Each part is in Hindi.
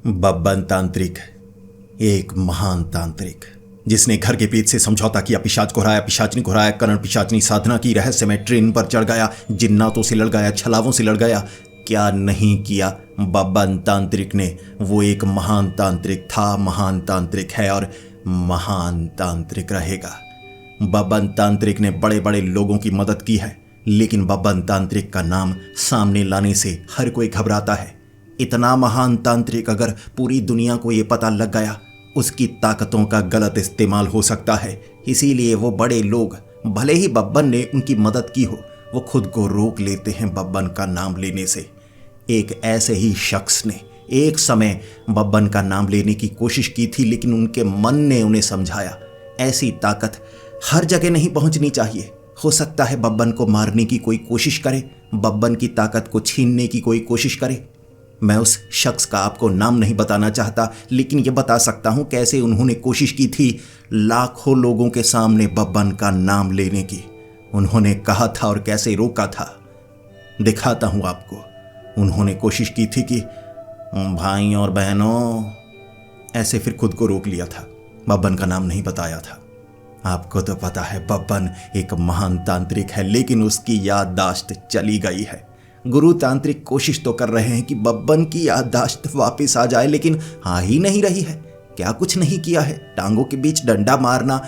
बब्बन तांत्रिक एक महान तांत्रिक जिसने घर के पेट से समझौता किया, पिशाच को हराया, पिशाचनी को हराया, करण पिशाचनी साधना की, रहस्यमय ट्रेन पर चढ़ गया, जिन्नातों से लड़ गया, छलावों से लड़ गया। क्या नहीं किया बब्बन तांत्रिक ने। वो एक महान तांत्रिक था, महान तांत्रिक है और महान तांत्रिक रहेगा। बब्बन तांत्रिक ने बड़े बड़े लोगों की मदद की है, लेकिन बब्बन तांत्रिक का नाम सामने लाने से हर कोई घबराता है। इतना महान तांत्रिक अगर पूरी दुनिया को ये पता लग गया, उसकी ताकतों का गलत इस्तेमाल हो सकता है। इसीलिए वो बड़े लोग, भले ही बब्बन ने उनकी मदद की हो, वो खुद को रोक लेते हैं बब्बन का नाम लेने से। एक ऐसे ही शख्स ने एक समय बब्बन का नाम लेने की कोशिश की थी, लेकिन उनके मन ने उन्हें समझाया, ऐसी ताकत हर जगह नहीं पहुंचनी चाहिए। हो सकता है बब्बन को मारने की कोई कोशिश करे, बब्बन की ताकत को छीनने की कोई कोशिश करे। मैं उस शख्स का आपको नाम नहीं बताना चाहता, लेकिन यह बता सकता हूं कैसे उन्होंने कोशिश की थी लाखों लोगों के सामने बब्बन का नाम लेने की। उन्होंने कहा था और कैसे रोका था, दिखाता हूं आपको। उन्होंने कोशिश की थी कि भाई और बहनों, ऐसे फिर खुद को रोक लिया था, बब्बन का नाम नहीं बताया था। आपको तो पता है बब्बन एक महान तांत्रिक है, लेकिन उसकी याददाश्त चली गई है। गुरु तांत्रिक कोशिश तो कर रहे हैं कि बब्बन की याददाश्त वापस आ जाए, लेकिन आ ही नहीं रही है। क्या कुछ नहीं किया है? टांगों के बीच डंडा मारना,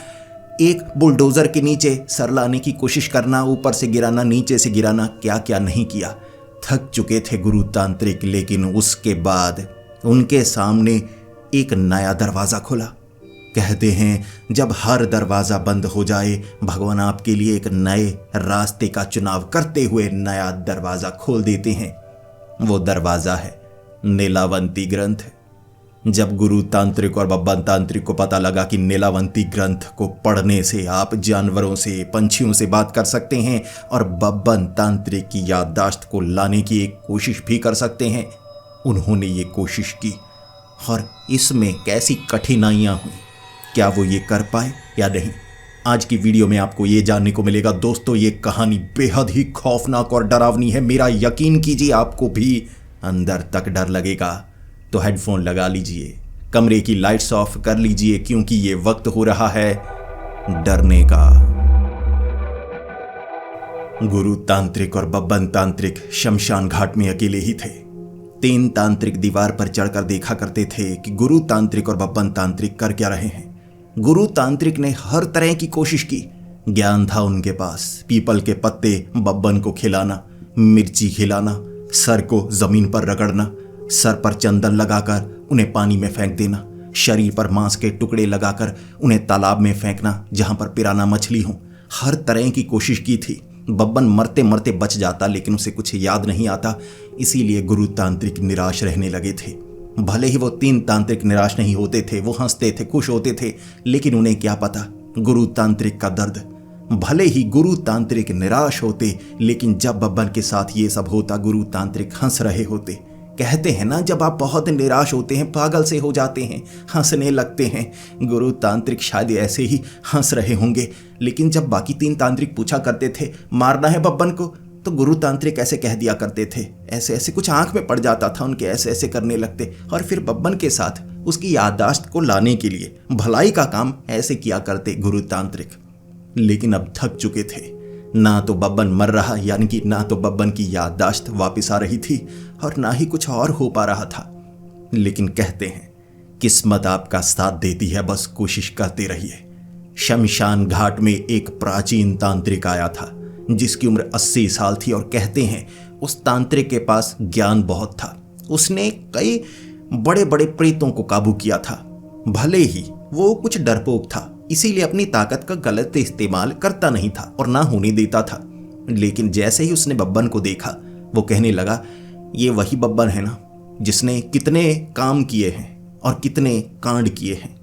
एक बुलडोजर के नीचे सर लाने की कोशिश करना, ऊपर से गिराना, नीचे से गिराना, क्या क्या नहीं किया। थक चुके थे गुरु तांत्रिक, लेकिन उसके बाद उनके सामने एक नया दरवाजा खुला। कहते हैं जब हर दरवाजा बंद हो जाए, भगवान आपके लिए एक नए रास्ते का चुनाव करते हुए नया दरवाजा खोल देते हैं। वो दरवाजा है नीलावंती ग्रंथ। जब गुरु तांत्रिक और बब्बन तांत्रिक को पता लगा कि नीलावंती ग्रंथ को पढ़ने से आप जानवरों से, पंछियों से बात कर सकते हैं और बब्बन तांत्रिक की याददाश्त को लाने की एक कोशिश भी कर सकते हैं, उन्होंने ये कोशिश की। और इसमें कैसी कठिनाइयां हुई, क्या वो ये कर पाए या नहीं, आज की वीडियो में आपको ये जानने को मिलेगा। दोस्तों, ये कहानी बेहद ही खौफनाक और डरावनी है। मेरा यकीन कीजिए, आपको भी अंदर तक डर लगेगा। तो हेडफोन लगा लीजिए, कमरे की लाइट्स ऑफ कर लीजिए, क्योंकि ये वक्त हो रहा है डरने का। गुरु तांत्रिक और बब्बन तांत्रिक शमशान घाट में अकेले ही थे। 3 तांत्रिक दीवार पर चढ़कर देखा करते थे कि गुरु तांत्रिक और बब्बन तांत्रिक कर क्या रहे हैं। गुरु तांत्रिक ने हर तरह की कोशिश की, ज्ञान था उनके पास। पीपल के पत्ते बब्बन को खिलाना, मिर्ची खिलाना, सर को जमीन पर रगड़ना, सर पर चंदन लगाकर उन्हें पानी में फेंक देना, शरीर पर मांस के टुकड़े लगाकर उन्हें तालाब में फेंकना जहां पर पिराना मछली हो। हर तरह की कोशिश की थी। बब्बन मरते मरते बच जाता, लेकिन उसे कुछ याद नहीं आता। इसीलिए गुरु तांत्रिक निराश रहने लगे थे। भले ही वो 3 तांत्रिक निराश नहीं होते थे, वो हंसते थे, खुश होते थे, लेकिन उन्हें क्या पता गुरु तांत्रिक का दर्द। भले ही गुरु तांत्रिक निराश होते, लेकिन जब बब्बन के साथ ये सब होता, गुरु तांत्रिक हंस रहे होते। कहते हैं ना, जब आप बहुत निराश होते हैं, पागल से हो जाते हैं, हंसने लगते हैं। गुरु तांत्रिक शायद ऐसे ही हंस रहे होंगे। लेकिन जब बाकी 3 तांत्रिक पूछा करते थे मारना है बब्बन को, तो गुरु तांत्रिक ऐसे कह दिया करते थे, ऐसे ऐसे कुछ आंख में पड़ जाता था उनके, ऐसे ऐसे करने लगते। और फिर बब्बन के साथ उसकी याददाश्त को लाने के लिए भलाई का काम ऐसे किया करते गुरु तांत्रिक। लेकिन अब थक चुके थे। ना तो बब्बन मर रहा, यानी कि ना तो बब्बन की याददाश्त वापस आ रही थी, और ना ही कुछ और हो पा रहा था। लेकिन कहते हैं किस्मत आपका साथ देती है, बस कोशिश करते रहिए। शमशान घाट में एक प्राचीन तांत्रिक आया था जिसकी उम्र 80 साल थी, और कहते हैं उस तांत्रिक के पास ज्ञान बहुत था। उसने कई बड़े बड़े प्रेतों को काबू किया था। भले ही वो कुछ डरपोक था, इसीलिए अपनी ताकत का गलत इस्तेमाल करता नहीं था और ना होने देता था। लेकिन जैसे ही उसने बब्बन को देखा, वो कहने लगा, ये वही बब्बन है ना जिसने कितने काम किए हैं और कितने कांड किए हैं।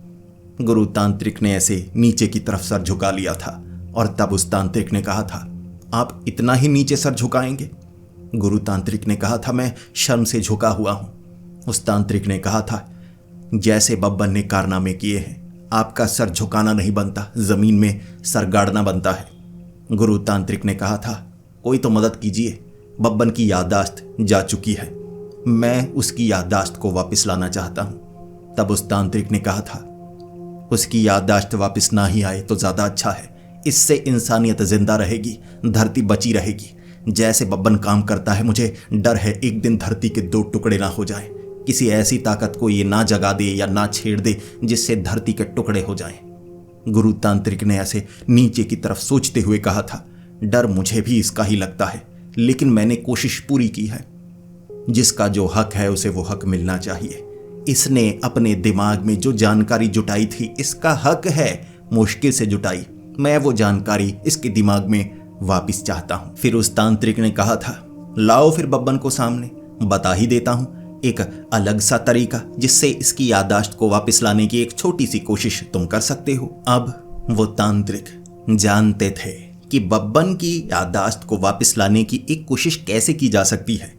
गुरु तांत्रिक ने ऐसे नीचे की तरफ सर झुका लिया था, और तब उस तांत्रिक ने कहा था, आप इतना ही नीचे सर झुकाएंगे? गुरु तांत्रिक ने कहा था, मैं शर्म से झुका हुआ हूं। उस तांत्रिक ने कहा था, जैसे बब्बन ने कारनामे किए हैं, आपका सर झुकाना नहीं बनता, जमीन में सर गाड़ना बनता है। गुरु तांत्रिक ने कहा था, कोई तो मदद कीजिए, बब्बन की याददाश्त जा चुकी है। मैं उसकी याददाश्त को वापस लाना चाहता हूं। तब उस तांत्रिक ने कहा था, उसकी याददाश्त वापस ना ही आए तो ज्यादा अच्छा है। इससे इंसानियत जिंदा रहेगी, धरती बची रहेगी। जैसे बब्बन काम करता है, मुझे डर है एक दिन धरती के 2 टुकड़े ना हो जाएं। किसी ऐसी ताकत को ये ना जगा दे या ना छेड़ दे जिससे धरती के टुकड़े हो जाएं। गुरु तांत्रिक ने ऐसे नीचे की तरफ सोचते हुए कहा था, डर मुझे भी इसका ही लगता है, लेकिन मैंने कोशिश पूरी की है। जिसका जो हक है उसे वो हक मिलना चाहिए। इसने अपने दिमाग में जो जानकारी जुटाई थी, इसका हक है, मुश्किल से जुटाई। मैं वो जानकारी इसके दिमाग में वापस चाहता हूं। फिर उस तांत्रिक ने कहा था, लाओ फिर बब्बन को सामने, बता ही देता हूं एक अलग सा तरीका जिससे इसकी याददाश्त को वापस लाने की एक छोटी सी कोशिश तुम कर सकते हो। अब वो तांत्रिक जानते थे कि बब्बन की याददाश्त को वापस लाने की एक कोशिश कैसे की जा सकती है।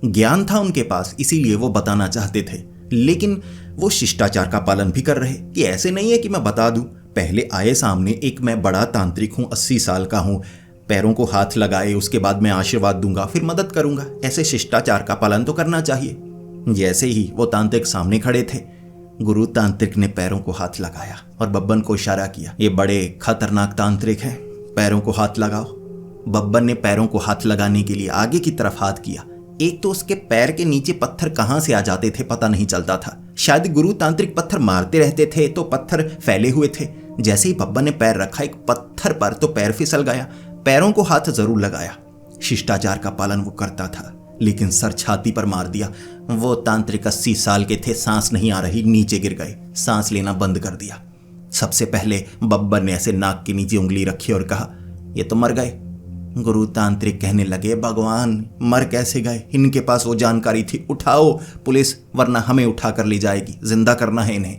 ज्ञान था उनके पास, इसीलिए वो बताना चाहते थे, लेकिन वो शिष्टाचार का पालन भी कर रहे कि ऐसे नहीं है कि मैं बता दूं। पहले आए सामने, एक मैं बड़ा तांत्रिक हूं, 80 साल का हूं, पैरों को हाथ लगाए, उसके बाद मैं आशीर्वाद दूंगा, फिर मदद करूंगा। ऐसे शिष्टाचार का पालन तो करना चाहिए। जैसे ही वो तांत्रिक सामने खड़े थे, गुरु तांत्रिक ने पैरों को हाथ लगाया और बब्बन को इशारा किया, ये बड़े खतरनाक तांत्रिक हैं, पैरों को हाथ लगाओ। बब्बन ने पैरों को हाथ लगाने के लिए आगे की तरफ हाथ किया। एक तो उसके पैर के नीचे पत्थर कहां से आ जाते थे पता नहीं चलता था। शायद गुरु तांत्रिक पत्थर मारते रहते थे तो पत्थर फैले हुए थे। जैसे ही बब्बन ने पैर रखा एक पत्थर पर तो पैर फिसल गया। पैरों को हाथ जरूर लगाया, शिष्टाचार का पालन वो करता था, लेकिन सर छाती पर मार दिया। वो तांत्रिक 80 साल के थे, सांस नहीं आ रही, नीचे गिर गए, सांस लेना बंद कर दिया। सबसे पहले बब्बन ने ऐसे नाक के नीचे उंगली रखी और कहा, ये तो मर गए। गुरु तांत्रिक कहने लगे, भगवान मर कैसे गए? इनके पास वो जानकारी थी, उठाओ पुलिस वरना हमें उठा कर ले जाएगी, जिंदा करना है इन्हें।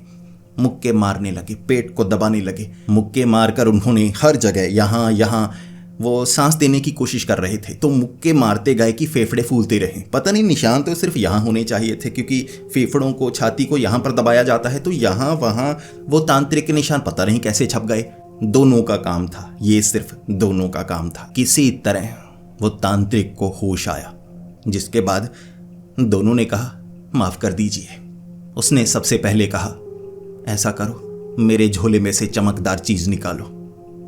मुक्के मारने लगे, पेट को दबाने लगे। मुक्के मारकर उन्होंने हर जगह यहाँ यहाँ वो सांस देने की कोशिश कर रहे थे, तो मुक्के मारते गए कि फेफड़े फूलते रहे। पता नहीं, निशान तो सिर्फ यहाँ होने चाहिए थे, क्योंकि फेफड़ों को, छाती को यहाँ पर दबाया जाता है, तो यहाँ वहाँ वो तांत्रिक के निशान पता नहीं कैसे छप गए। दोनों का काम था, ये सिर्फ दोनों का काम था। किसी तरह वो तांत्रिक को होश आया, जिसके बाद दोनों ने कहा, माफ कर दीजिए। उसने सबसे पहले कहा, ऐसा करो, मेरे झोले में से चमकदार चीज निकालो।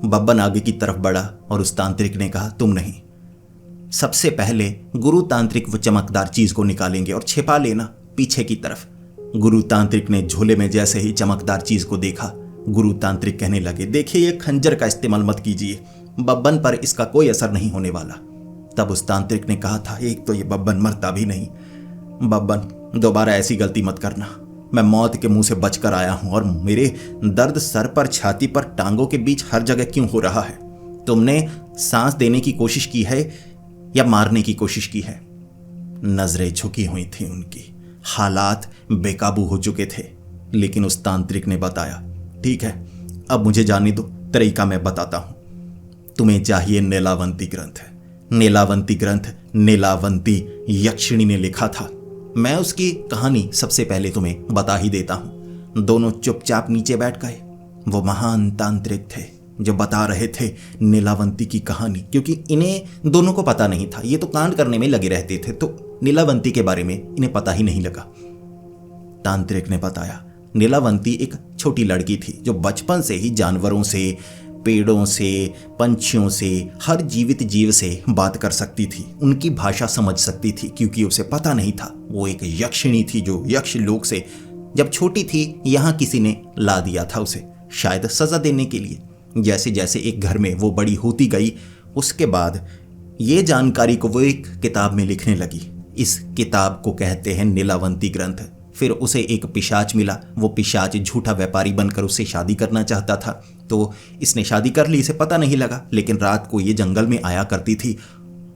बब्बन आगे की तरफ बढ़ा और उस तांत्रिक ने कहा, तुम नहीं, सबसे पहले गुरु तांत्रिक वो चमकदार चीज को निकालेंगे और छिपा लेना पीछे की तरफ। गुरु तांत्रिक ने झोले में जैसे ही चमकदार चीज को देखा, गुरु तांत्रिक कहने लगे, देखिए ये खंजर का इस्तेमाल मत कीजिए, बब्बन पर इसका कोई असर नहीं होने वाला। तब उस तांत्रिक ने कहा था, एक तो ये बब्बन मरता भी नहीं, बब्बन दोबारा ऐसी गलती मत करना। मैं मौत के मुंह से बचकर आया हूं और मेरे दर्द सर पर, छाती पर, टांगों के बीच हर जगह क्यों हो रहा है? तुमने सांस देने की कोशिश की है या मारने की कोशिश की है? नजरें झुकी हुई थी उनकी, हालात बेकाबू हो चुके थे। लेकिन उस तांत्रिक ने बताया, ठीक है, अब मुझे जाने दो, तरीका मैं बताता हूं। तुम्हें चाहिए नीलावंती ग्रंथ। नीलावंती ग्रंथ नीलावंती यक्षिणी ने लिखा था। मैं उसकी कहानी सबसे पहले तुम्हें बता ही देता हूं। दोनों चुपचाप नीचे बैठ गए। वो महान तांत्रिक थे जो बता रहे थे नीलावंती की कहानी, क्योंकि इन्हें दोनों को पता नहीं था। ये तो कांड करने में लगे रहते थे, तो नीलावंती के बारे में इन्हें पता ही नहीं लगा। तांत्रिक ने बताया, नीलावंती एक छोटी लड़की थी जो बचपन से ही जानवरों से, पेड़ों से, पंछियों से, हर जीवित जीव से बात कर सकती थी, उनकी भाषा समझ सकती थी, क्योंकि उसे पता नहीं था वो एक यक्षिणी थी जो यक्ष लोक से जब छोटी थी यहाँ किसी ने ला दिया था उसे, शायद सजा देने के लिए। जैसे जैसे एक घर में वो बड़ी होती गई, उसके बाद ये जानकारी को वो एक किताब में लिखने लगी। इस किताब को कहते हैं नीलावंती ग्रंथ। फिर उसे एक पिशाच मिला। वो पिशाच झूठा व्यापारी बनकर उससे शादी करना चाहता था, तो इसने शादी कर ली, इसे पता नहीं लगा। लेकिन रात को ये जंगल में आया करती थी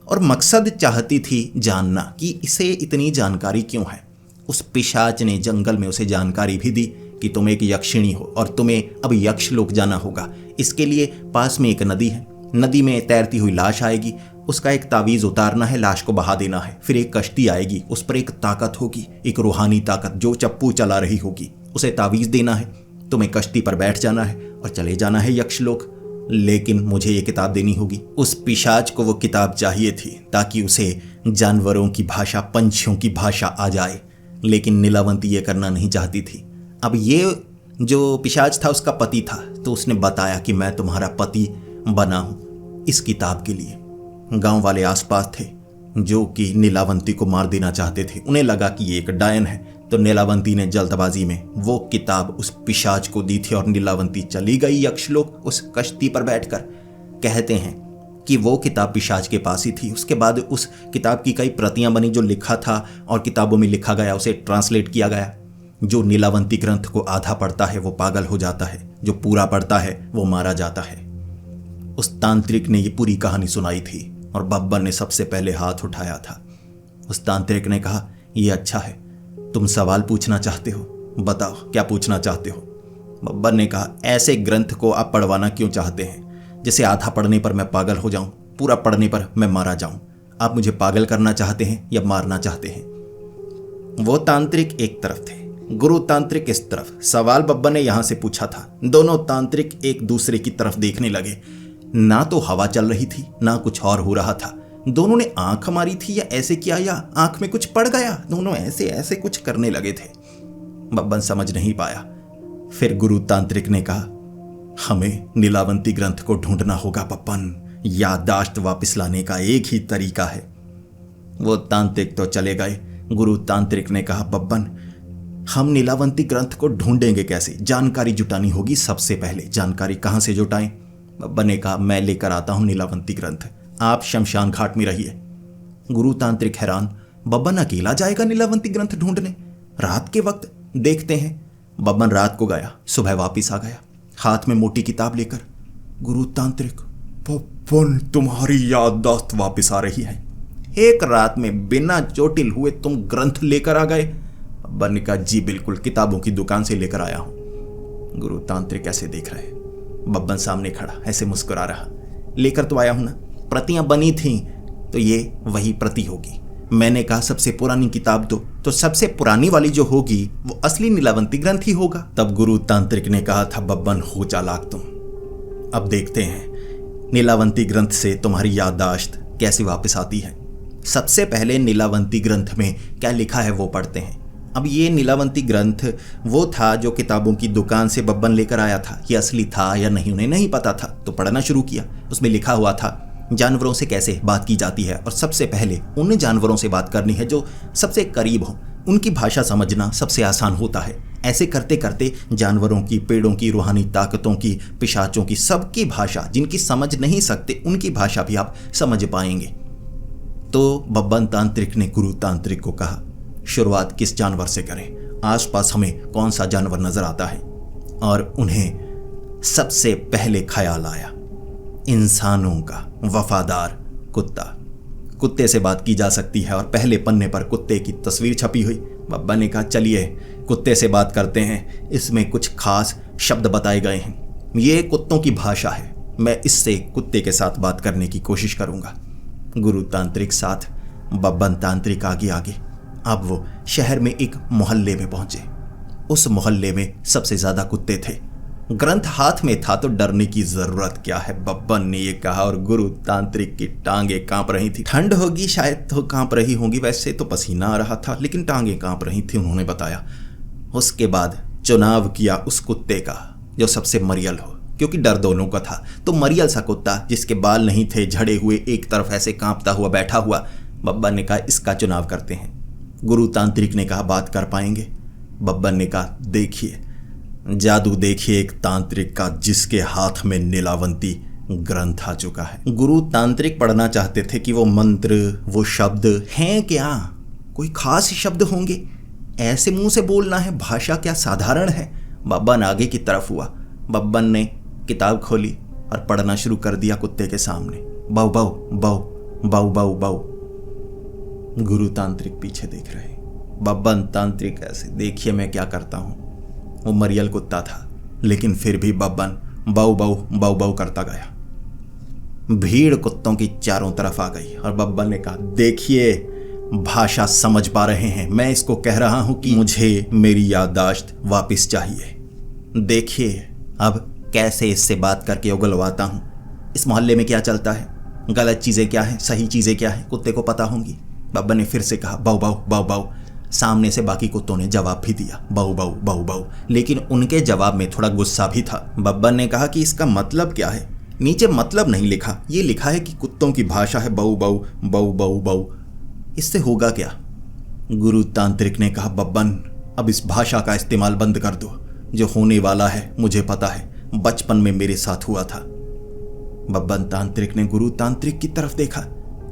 और मकसद चाहती थी जानना कि इसे इतनी जानकारी क्यों है। उस पिशाच ने जंगल में उसे जानकारी भी दी कि तुम एक यक्षिणी हो और तुम्हें अब यक्ष लोक जाना होगा। इसके लिए पास में एक नदी है, नदी में तैरती हुई लाश आएगी, उसका एक तावीज उतारना है, लाश को बहा देना है। फिर एक कश्ती आएगी, उस पर एक ताकत होगी, एक रूहानी ताकत जो चप्पू चला रही होगी, उसे तावीज देना है। तुम्हें कश्ती पर बैठ जाना है और चले जाना है यक्षलोक। लेकिन मुझे ये किताब देनी होगी। उस पिशाच को वो किताब चाहिए थी ताकि उसे जानवरों की भाषा, पंछियों की भाषा आ जाए, लेकिन नीलावंती ये करना नहीं चाहती थी। अब ये जो पिशाच था उसका पति था, तो उसने बताया कि मैं तुम्हारा पति बना हूं इस किताब के लिए। गांव वाले आसपास थे जो कि नीलावंती को मार देना चाहते थे। उन्हें लगा कि ये एक डायन है, तो नीलावंती ने जल्दबाजी में वो किताब उस पिशाच को दी थी और नीलावंती चली गई यक्षलोक उस कश्ती पर बैठकर। कहते हैं कि वो किताब पिशाच के पास ही थी। उसके बाद उस किताब की कई प्रतियां बनी, जो लिखा था और किताबों में लिखा गया उसे ट्रांसलेट किया गया। जो नीलावंती ग्रंथ को आधा पढ़ता है वो पागल हो जाता है, जो पूरा पढ़ता है वो मारा जाता है। उस तांत्रिक ने ये पूरी कहानी सुनाई थी और बब्बर ने सबसे पहले हाथ उठाया था। उस तांत्रिक ने कहा, ये अच्छा है, तुम सवाल पूछना चाहते हो, बताओ क्या पूछना चाहते हो। बब्बर ने कहा, ऐसे ग्रंथ को आप पढ़वाना क्यों चाहते हैं जिसे आधा पढ़ने पर मैं पागल हो जाऊं, पूरा पढ़ने पर मैं मारा जाऊं? आप मुझे पागल करना चाहते हैं या मारना चाहते हैं? वो तांत्रिक एक तरफ थे, गुरु तांत्रिक इस तरफ। सवाल बब्बर ने यहां से पूछा था। दोनों तांत्रिक एक दूसरे की तरफ देखने लगे। ना तो हवा चल रही थी, ना कुछ और हो रहा था। दोनों ने आंख मारी थी या ऐसे किया, या आंख में कुछ पड़ गया। दोनों ऐसे ऐसे कुछ करने लगे थे। बब्बन समझ नहीं पाया। फिर गुरु तांत्रिक ने कहा, हमें नीलावंती ग्रंथ को ढूंढना होगा बब्बन। याददाश्त वापस लाने का एक ही तरीका है। वो तांत्रिक तो चले गए। गुरु तांत्रिक ने कहा, बब्बन हम नीलावंती ग्रंथ को ढूंढेंगे कैसे? जानकारी जुटानी होगी सबसे पहले। जानकारी कहां से जुटाएं? बब्बन ने कहा, मैं लेकर आता हूं नीलावंती ग्रंथ, आप शमशान घाट में रहिए। गुरु तांत्रिक हैरान, बब्बन अकेला जाएगा नीलावंती ग्रंथ ढूंढने रात के वक्त? देखते हैं। बब्बन रात को गया, सुबह वापिस आ गया हाथ में मोटी किताब लेकर। गुरु तांत्रिक, बब्बन तुम्हारी याददाश्त वापिस आ रही है। एक रात में बिना चोटिल हुए तुम ग्रंथ लेकर आ गए? बब्बन ने कहा, जी बिल्कुल, किताबों की दुकान से लेकर आया हूं। गुरु तांत्रिक ऐसे देख रहे, बब्बन सामने खड़ा ऐसे मुस्कुरा रहा। लेकर तो आया हूं ना, प्रतियां बनी थीं तो ये वही प्रति होगी। मैंने कहा सबसे पुरानी किताब दो, तो सबसे पुरानी वाली जो होगी वो असली नीलावंती ग्रंथ ही होगा। तब गुरु तांत्रिक ने कहा था, बब्बन हो चालाक तुम। अब देखते हैं नीलावंती ग्रंथ से तुम्हारी याददाश्त कैसे वापस आती है। सबसे पहले नीलावंती ग्रंथ में क्या लिखा है वो पढ़ते हैं। अब ये नीलावंती ग्रंथ वो था जो किताबों की दुकान से बब्बन लेकर आया था। ये असली था या नहीं उन्हें नहीं पता था, तो पढ़ना शुरू किया। उसमें लिखा हुआ था जानवरों से कैसे बात की जाती है, और सबसे पहले उन जानवरों से बात करनी है जो सबसे करीब हो। उनकी भाषा समझना सबसे आसान होता है। ऐसे करते करते जानवरों की, पेड़ों की, रूहानी ताकतों की, पिशाचों की, सबकी भाषा, जिनकी समझ नहीं सकते उनकी भाषा भी आप समझ पाएंगे। तो बब्बन तांत्रिक ने गुरु तांत्रिक को कहा, शुरुआत किस जानवर से करें? आसपास हमें कौन सा जानवर नजर आता है? और उन्हें सबसे पहले ख्याल आया इंसानों का वफादार कुत्ता। कुत्ते से बात की जा सकती है और पहले पन्ने पर कुत्ते की तस्वीर छपी हुई। बब्बा ने कहा, चलिए कुत्ते से बात करते हैं। इसमें कुछ खास शब्द बताए गए हैं। ये कुत्तों की भाषा है। मैं इससे कुत्ते के साथ बात करने की कोशिश करूंगा। गुरु तांत्रिक साथ, बब्बन तांत्रिक आगे आगे। अब वो शहर में एक मोहल्ले में पहुंचे। उस मोहल्ले में सबसे ज्यादा कुत्ते थे। ग्रंथ हाथ में था तो डरने की जरूरत क्या है, बब्बन ने ये कहा। और गुरु तांत्रिक की टांगे कांप रही थी। ठंड होगी शायद तो कांप रही होंगी, वैसे तो पसीना आ रहा था, लेकिन टांगे कांप रही थी, उन्होंने बताया। उसके बाद चुनाव किया उस कुत्ते का जो सबसे मरियल हो, क्योंकि डर दोनों का था। तो मरियल सा कुत्ता जिसके बाल नहीं थे, झड़े हुए, एक तरफ ऐसे कांपता हुआ बैठा हुआ। बब्बन ने कहा, इसका चुनाव करते हैं। गुरु तांत्रिक ने कहा, बात कर पाएंगे? बब्बन ने कहा, देखिए जादू देखिए एक तांत्रिक का जिसके हाथ में नीलावंती ग्रंथ आ चुका है। गुरु तांत्रिक पढ़ना चाहते थे कि वो मंत्र, वो शब्द हैं क्या, कोई खास शब्द होंगे, ऐसे मुंह से बोलना है, भाषा क्या साधारण है। बब्बन आगे की तरफ हुआ। बब्बन ने किताब खोली और पढ़ना शुरू कर दिया कुत्ते के सामने। बाऊ बाऊ बाऊ बाऊ बाऊ बाऊ। गुरु तांत्रिक पीछे देख रहे। बब्बन तांत्रिक ऐसे, देखिए मैं क्या करता हूं। वो मरियल कुत्ता था, लेकिन फिर भी बब्बन बाऊ बाऊ बाऊ बाऊ करता गया। भीड़ कुत्तों की चारों तरफ आ गई और बब्बन ने कहा, देखिए भाषा समझ पा रहे हैं, मैं इसको कह रहा हूं कि मुझे मेरी याददाश्त वापस चाहिए। देखिए अब कैसे इससे बात करके उगलवाता हूँ। इस मोहल्ले में क्या चलता है, गलत चीज़ें क्या हैं, सही चीज़ें क्या हैं, कुत्ते को पता होंगी। बब्बन ने फिर से कहा बाऊ बाऊ बाऊ बाऊ। सामने से बाकी कुत्तों ने जवाब भी दिया बाऊ बाऊ बाऊ बाऊ, लेकिन उनके जवाब में थोड़ा गुस्सा भी था। बब्बन ने कहा कि इसका मतलब क्या है। नीचे मतलब नहीं लिखा, ये लिखा है कि कुत्तों की भाषा है बाऊ बाऊ बाऊ बाऊ बाऊ। इससे होगा क्या? गुरु तांत्रिक ने कहा बब्बन अब इस भाषा का इस्तेमाल बंद कर दो। जो होने वाला है मुझे पता है, बचपन में मेरे साथ हुआ था। बब्बन तांत्रिक ने गुरु तांत्रिक की तरफ देखा।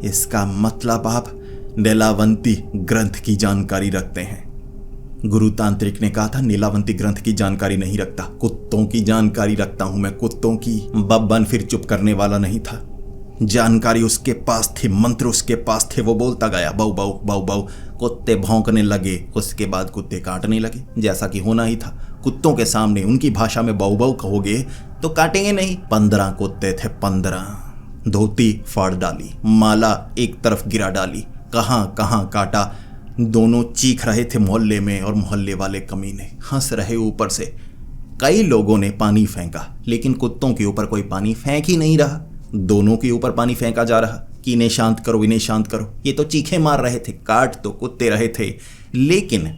इसका मतलब आप नीलावंती ग्रंथ की जानकारी रखते हैं। गुरु तांत्रिक ने कहा था नीलावंती ग्रंथ की जानकारी नहीं रखता, कुत्तों की जानकारी रखता हूं मैं, कुत्तों की। बब्बन फिर चुप करने वाला नहीं था। जानकारी उसके पास थी, मंत्र उसके पास थे। वो बोलता गया बाऊ बाऊ बाऊ बाऊ। कुत्ते भौंकने लगे, उसके बाद कुत्ते काटने लगे, जैसा कि होना ही था। कुत्तों के सामने उनकी भाषा में बाऊ बाऊ कहोगे तो काटेंगे नहीं। 15 कुत्ते थे, 15। धोती फाड़ डाली, माला एक तरफ गिरा डाली, कहां कहां काटा। दोनों चीख रहे थे मोहल्ले में, और मोहल्ले वाले कमीने हंस रहे ऊपर से। कई लोगों ने पानी फेंका, लेकिन कुत्तों के ऊपर कोई पानी फेंक ही नहीं रहा। दोनों के ऊपर पानी फेंका जा रहा कि इन्हें शांत करो, इन्हें शांत करो। ये तो चीखें मार रहे थे, काट तो कुत्ते रहे थे, लेकिन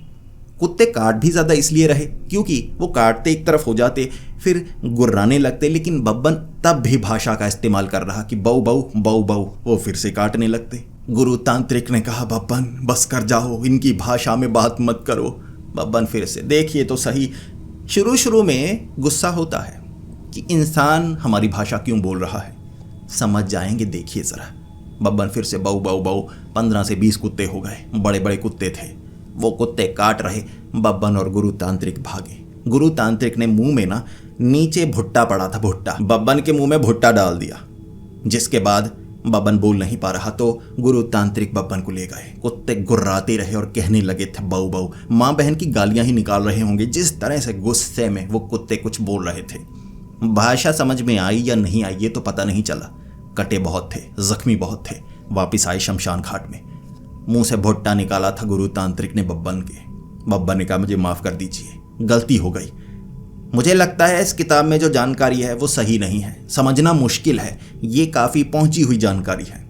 कुत्ते काट भी ज्यादा इसलिए रहे क्योंकि वो काटते एक तरफ हो जाते, फिर गुर्राने लगते। लेकिन बब्बन तब भी भाषा का इस्तेमाल कर रहा कि बाऊ बाऊ बाऊ बाऊ। वो फिर से काटने लगते। गुरु तांत्रिक ने कहा बब्बन बस कर जाओ, इनकी भाषा में बात मत करो। बब्बन फिर से, देखिए तो सही। शुरू शुरू में गुस्सा होता है कि इंसान हमारी भाषा क्यों बोल रहा है, समझ जाएंगे, देखिए जरा। बब्बन फिर से बाऊ बाऊ बाऊ। 15 से 20 कुत्ते हो गए, बड़े बड़े कुत्ते थे। वो कुत्ते काट रहे, बब्बन और गुरु तांत्रिक भागे। गुरु तांत्रिक ने मुंह में ना नीचे भुट्टा पड़ा था, भुट्टा, बब्बन के मुंह में भुट्टा डाल दिया, जिसके बाद बब्बन बोल नहीं पा रहा। तो गुरु तांत्रिक बब्बन को ले गए। कुत्ते गुर्राते रहे और कहने लगे थे बाऊ बाऊ। माँ बहन की गालियां ही निकाल रहे होंगे, जिस तरह से गुस्से में वो कुत्ते कुछ बोल रहे थे। भाषा समझ में आई या नहीं आई ये तो पता नहीं चला। कटे बहुत थे, जख्मी बहुत थे। वापिस आए शमशान घाट में। मुंह से भुट्टा निकाला था गुरु तांत्रिक ने बब्बन के। बब्बन ने कहा मुझे माफ कर दीजिए, गलती हो गई। मुझे लगता है इस किताब में जो जानकारी है वो सही नहीं है, समझना मुश्किल है, ये काफी पहुंची हुई जानकारी है।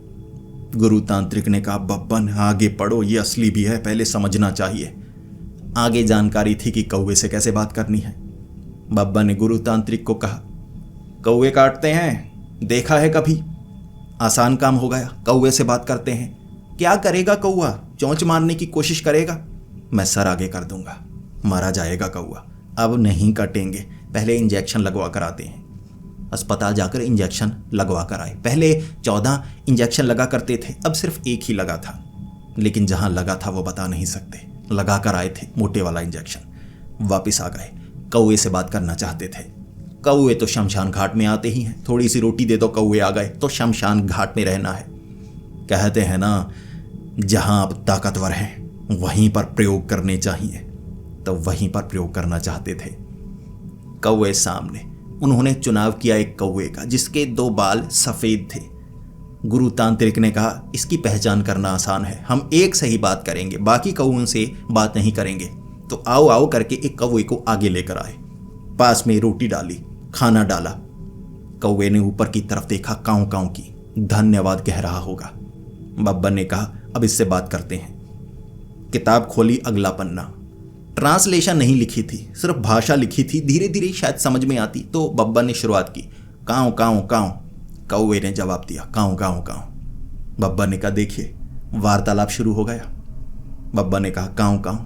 गुरु तांत्रिक ने कहा बब्बन आगे पढ़ो, ये असली भी है, पहले समझना चाहिए। आगे जानकारी थी कि कौवे से कैसे बात करनी है। बब्बन ने गुरु तांत्रिक को कहा कौवे काटते हैं, देखा है कभी? आसान काम हो गया, कौवे से बात करते हैं। क्या करेगा कौवा? चोंच मारने की कोशिश करेगा। मैं सर आगे कर दूंगा, मारा जाएगा कौवा। अब नहीं कटेंगे, पहले इंजेक्शन लगवा कर आते हैं। अस्पताल जाकर इंजेक्शन लगवा कर आए। पहले 14 इंजेक्शन लगा करते थे, अब सिर्फ एक ही लगा था, लेकिन जहां लगा था वो बता नहीं सकते। लगा कर आए थे मोटे वाला इंजेक्शन। वापिस आ गए, कौवे से बात करना चाहते थे। कौवे तो शमशान घाट में आते ही हैं, थोड़ी सी रोटी दे दो कौवे आ गए, तो शमशान घाट में रहना है। कहते हैं ना जहां आप ताकतवर हैं वहीं पर प्रयोग करने चाहिए, तो वहीं पर प्रयोग करना चाहते थे। कौवे सामने, उन्होंने चुनाव किया एक कौवे का जिसके 2 बाल सफेद थे। गुरु तांत्रिक ने कहा इसकी पहचान करना आसान है, हम एक से ही बात करेंगे, बाकी कौवों से बात नहीं करेंगे। तो आओ आओ करके एक कौवे को आगे लेकर आए। पास में रोटी डाली, खाना डाला। कौवे ने ऊपर की तरफ देखा, काऊ काऊ की, धन्यवाद कह रहा होगा। बब्बन ने कहा अब इससे बात करते हैं। किताब खोली, अगला पन्ना। ट्रांसलेशन नहीं लिखी थी, सिर्फ भाषा लिखी थी। धीरे धीरे शायद समझ में आती। तो बब्बन ने शुरुआत की, काऊ काऊ काऊ। कौवे ने जवाब दिया, काऊ काऊ काऊ। बब्बन ने कहा देखिए वार्तालाप शुरू हो गया। बब्बन ने कहा काऊ काऊ,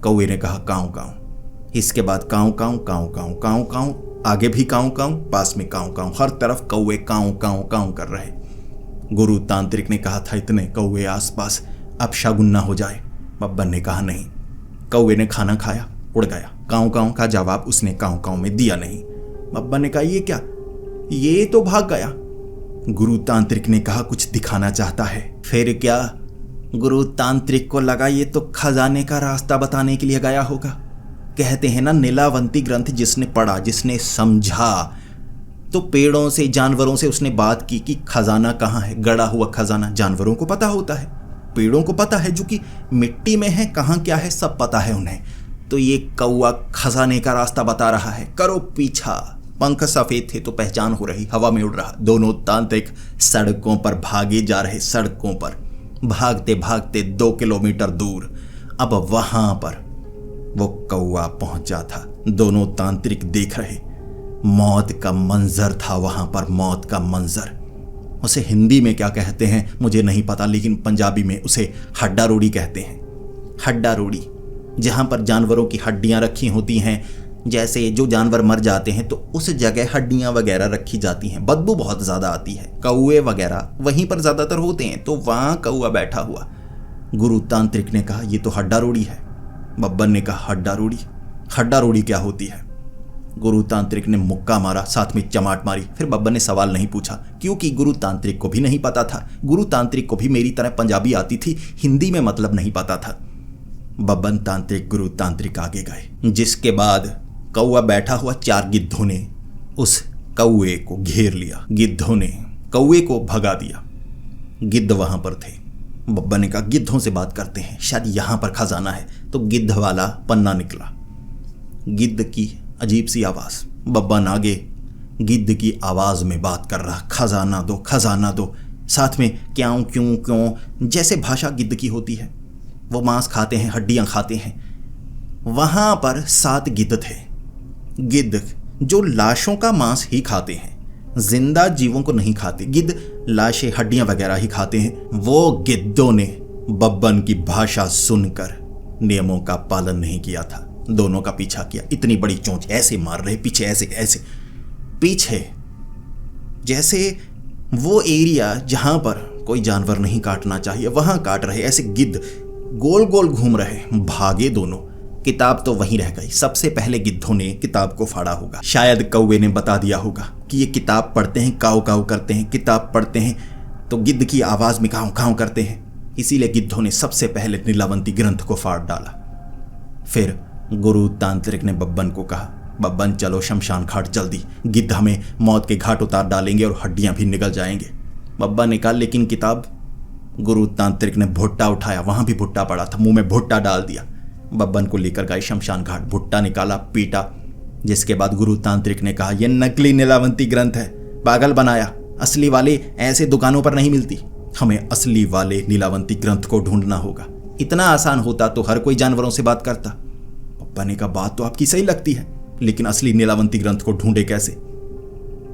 कौवे ने कहा काऊ काऊ। इसके बाद काऊ काऊ काऊ काऊ काऊ काऊ, आगे भी काऊ काऊ, पास में काऊ काऊ, हर तरफ कौवे काऊ काऊ काऊ कर रहे। गुरु तांत्रिक ने कहा था इतने कौवे आसपास, अब शगुन ना हो जाए। बब्बन ने कहा नहीं। कौवे ने खाना खाया, उड़ गया। काऊ काऊ का जवाब उसने काऊ काऊ में दिया नहीं। बब्बन ने कहा ये क्या, ये तो भाग गया। गुरु तांत्रिक ने कहा कुछ दिखाना चाहता है। फिर क्या? गुरु तांत्रिक को लगा ये तो खजाने का रास्ता बताने के लिए गया होगा। कहते हैं ना नीलावंती ग्रंथ जिसने पढ़ा, जिसने समझा, तो पेड़ों से, जानवरों से उसने बात की कि खजाना कहाँ है। गड़ा हुआ खजाना जानवरों को पता होता है, पेड़ों को पता है, जो कि मिट्टी में है, कहाँ क्या है सब पता है उन्हें। तो ये कौवा खजाने का रास्ता बता रहा है, करो पीछा। पंख सफेद थे तो पहचान हो रही, हवा में उड़ रहा। दोनों तांत्रिक सड़कों पर भागे जा रहे, सड़कों पर भागते भागते 2 किलोमीटर दूर। अब वहां पर वो कौवा पहुंचा था। दोनों तांत्रिक देख रहे, मौत का मंजर था वहां पर, मौत का मंजर। उसे हिंदी में क्या कहते हैं मुझे नहीं पता, लेकिन पंजाबी में उसे हड्डा रोड़ी कहते हैं। हड्डा रोड़ी, जहां पर जानवरों की हड्डियां रखी होती हैं, जैसे जो जानवर मर जाते हैं तो उस जगह हड्डियां वगैरह रखी जाती हैं। बदबू बहुत ज़्यादा आती है, कौवे वगैरह वहीं पर ज़्यादातर होते हैं, तो वहाँ कौवा बैठा हुआ। गुरु तांत्रिक ने कहा ये तो हड्डा रोड़ी है। बब्बन ने कहा हड्डा रोड़ी, हड्डा रोड़ी क्या होती है? गुरु तांत्रिक ने मुक्का मारा, साथ में चमाट मारी। फिर बब्बन ने सवाल नहीं पूछा, क्योंकि गुरु तांत्रिक को भी नहीं पता था। गुरु तांत्रिक को भी मेरी तरह पंजाबी आती थी, हिंदी में मतलब नहीं पता था। बब्बन तांत्रिक, गुरु तांत्रिक आगे गए, जिसके बाद कौवा बैठा हुआ 4 गिद्धों ने उस कौवे को घेर लिया। गिद्धों ने कौवे को भगा दिया। गिद्ध वहां पर थे। बब्बन ने कहा गिद्धों से बात करते हैं, शायद यहां पर खजाना है। तो गिद्ध वाला पन्ना निकला। गिद्ध की अजीब सी आवाज। बब्बन आगे गिद्ध की आवाज में बात कर रहा, खजाना दो, खजाना दो। साथ में क्यों क्यों क्यों, जैसे भाषा गिद्ध की होती है। वो मांस खाते हैं, हड्डियां खाते हैं। वहां पर 7 गिद्ध थे। गिद्ध जो लाशों का मांस ही खाते हैं, जिंदा जीवों को नहीं खाते। गिद्ध लाशें, हड्डियां वगैरह ही खाते हैं। वो गिद्धों ने बब्बन की भाषा सुनकर नियमों का पालन नहीं किया था। दोनों का पीछा किया। इतनी बड़ी चोंच, ऐसे मार रहे पीछे, ऐसे ऐसे पीछे, जैसे वो एरिया जहां पर कोई जानवर नहीं काटना चाहिए वहां काट रहे। ऐसे गिद्ध गोल गोल घूम रहे। भागे दोनों। किताब तो वहीं रह गई। सबसे पहले गिद्धों ने किताब को फाड़ा होगा। शायद कौवे ने बता दिया होगा कि ये किताब पढ़ते हैं, काऊ काऊ करते हैं। किताब पढ़ते हैं तो गिद्ध की आवाज में काऊ काऊ करते हैं। इसीलिए गिद्धों ने सबसे पहले नीलावंती ग्रंथ को फाड़ डाला। फिर गुरु तांत्रिक ने बब्बन को कहा, बब्बन चलो शमशान घाट जल्दी, गिद्ध हमें मौत के घाट उतार डालेंगे और हड्डियां भी निकल जाएंगे। बब्बन ने कहा लेकिन किताब। गुरु तांत्रिक ने भुट्टा उठाया, वहां भी भुट्टा पड़ा था, मुंह में भुट्टा डाल दिया। बब्बन को लेकर गए शमशान घाट। भुट्टा निकाला, पीटा। जिसके बाद गुरु तांत्रिक ने कहा यह नकली नीलावंती ग्रंथ है, पागल बनाया। असली वाले ऐसे दुकानों पर नहीं मिलती। हमें असली वाले नीलावंती ग्रंथ को ढूंढना होगा। इतना आसान होता तो हर कोई जानवरों से बात करता। पप्पा ने कहा बात तो आपकी सही लगती है, लेकिन असली नीलावंती ग्रंथ को ढूंढे कैसे?